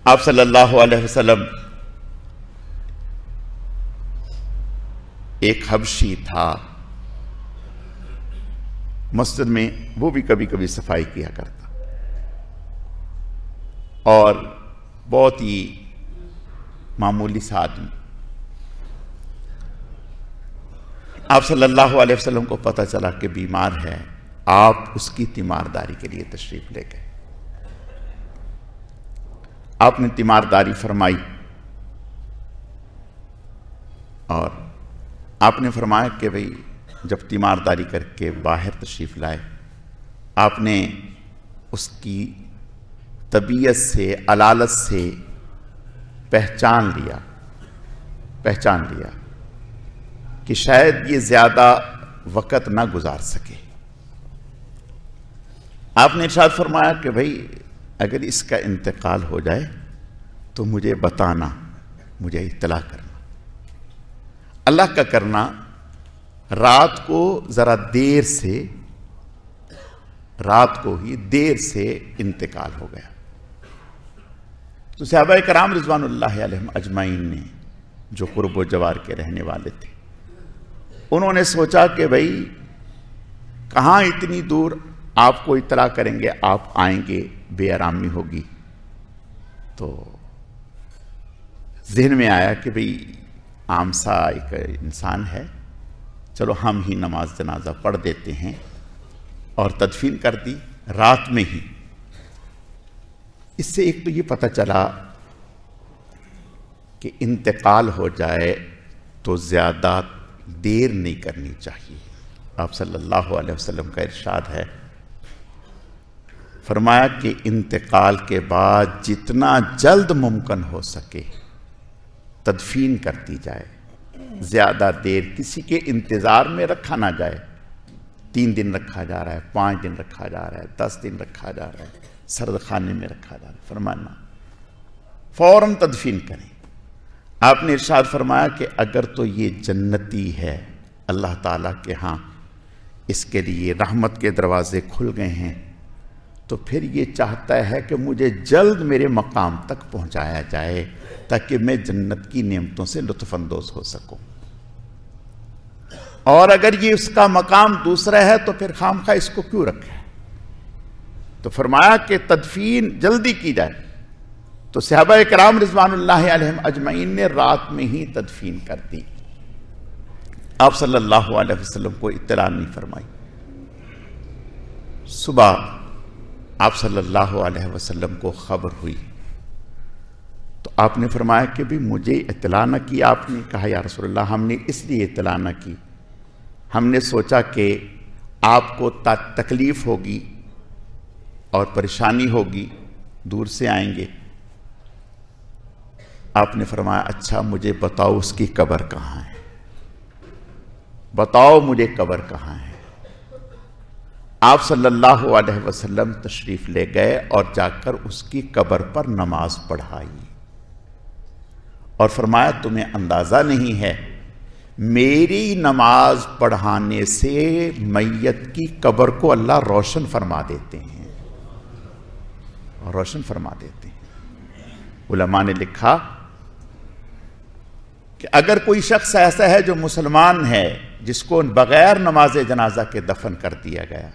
آپ صلی اللہ علیہ وسلم ایک حبشی تھا مسجد میں، وہ بھی کبھی کبھی صفائی کیا کرتا اور بہت ہی معمولی سا آدمی. آپ صلی اللہ علیہ وسلم کو پتہ چلا کہ بیمار ہے. آپ اس کی تیمارداری کے لیے تشریف لے گئے. آپ نے تیمارداری فرمائی اور آپ نے فرمایا کہ بھئی جب تیمارداری کر کے باہر تشریف لائے، آپ نے اس کی طبیعت سے، علالت سے پہچان لیا کہ شاید یہ زیادہ وقت نہ گزار سکے. آپ نے ارشاد فرمایا کہ بھئی اگر اس کا انتقال ہو جائے تو مجھے بتانا، مجھے اطلاع کرنا. اللہ کا کرنا رات کو ذرا دیر سے، رات کو ہی دیر سے انتقال ہو گیا. تو صحابہ کرام رضوان اللہ علیہم اجمعین نے، جو قرب و جوار کے رہنے والے تھے، انہوں نے سوچا کہ بھئی کہاں اتنی دور آپ کو اطلاع کریں گے، آپ آئیں گے، بے آرامی ہوگی. تو ذہن میں آیا کہ بھئی عام سا ایک انسان ہے، چلو ہم ہی نماز جنازہ پڑھ دیتے ہیں، اور تدفین کر دی رات میں ہی. اس سے ایک تو یہ پتہ چلا کہ انتقال ہو جائے تو زیادہ دیر نہیں کرنی چاہیے. آپ صلی اللہ علیہ وسلم کا ارشاد ہے، فرمایا کہ انتقال کے بعد جتنا جلد ممکن ہو سکے تدفین کر دی جائے. زیادہ دیر کسی کے انتظار میں رکھا نہ جائے. 3 دن رکھا جا رہا ہے، 5 دن رکھا جا رہا ہے، 10 دن رکھا جا رہا ہے، سرد خانے میں رکھا جا رہا ہے، فرمانا فوراً تدفین کریں. آپ نے ارشاد فرمایا کہ اگر تو یہ جنتی ہے، اللہ تعالیٰ کے ہاں اس کے لیے رحمت کے دروازے کھل گئے ہیں، تو پھر یہ چاہتا ہے کہ مجھے جلد میرے مقام تک پہنچایا جائے تاکہ میں جنت کی نعمتوں سے لطف اندوز ہو سکوں. اور اگر یہ اس کا مقام دوسرا ہے تو پھر خامخواہ اس کو کیوں رکھا ہے؟ تو فرمایا کہ تدفین جلدی کی جائے. تو صحابہ کرام رضوان اللہ علیہم اجمعین نے رات میں ہی تدفین کر دی. آپ صلی اللہ علیہ وسلم کو اطلاع نہیں فرمائی. صبح آپ صلی اللہ علیہ وسلم کو خبر ہوئی تو آپ نے فرمایا کہ بھی مجھے اطلاع نہ کی. آپ نے کہا یا رسول اللہ ہم نے اس لیے اطلاع نہ کی، ہم نے سوچا کہ آپ کو تکلیف ہوگی اور پریشانی ہوگی، دور سے آئیں گے. آپ نے فرمایا اچھا مجھے بتاؤ اس کی قبر کہاں ہے، بتاؤ مجھے قبر کہاں ہے. آپ صلی اللہ علیہ وسلم تشریف لے گئے اور جا کر اس کی قبر پر نماز پڑھائی اور فرمایا تمہیں اندازہ نہیں ہے میری نماز پڑھانے سے میت کی قبر کو اللہ روشن فرما دیتے ہیں، روشن فرما دیتے ہیں. علماء نے لکھا کہ اگر کوئی شخص ایسا ہے جو مسلمان ہے جس کو بغیر نماز جنازہ کے دفن کر دیا گیا،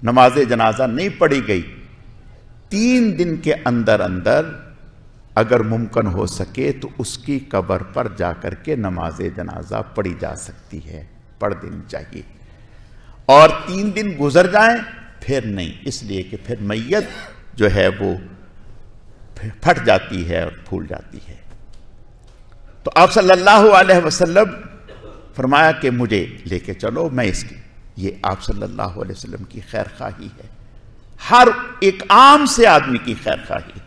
نماز جنازہ نہیں پڑھی گئی، 3 دن کے اندر اندر اگر ممکن ہو سکے تو اس کی قبر پر جا کر کے نماز جنازہ پڑھی جا سکتی ہے، پڑھ دینی چاہیے. اور 3 دن گزر جائیں پھر نہیں، اس لیے کہ پھر میت جو ہے وہ پھٹ جاتی ہے اور پھول جاتی ہے. تو آپ صلی اللہ علیہ وسلم فرمایا کہ مجھے لے کے چلو، میں اس کی، یہ آپ صلی اللہ علیہ وسلم کی خیر خواہی ہے، ہر ایک عام سے آدمی کی خیر خواہی ہے.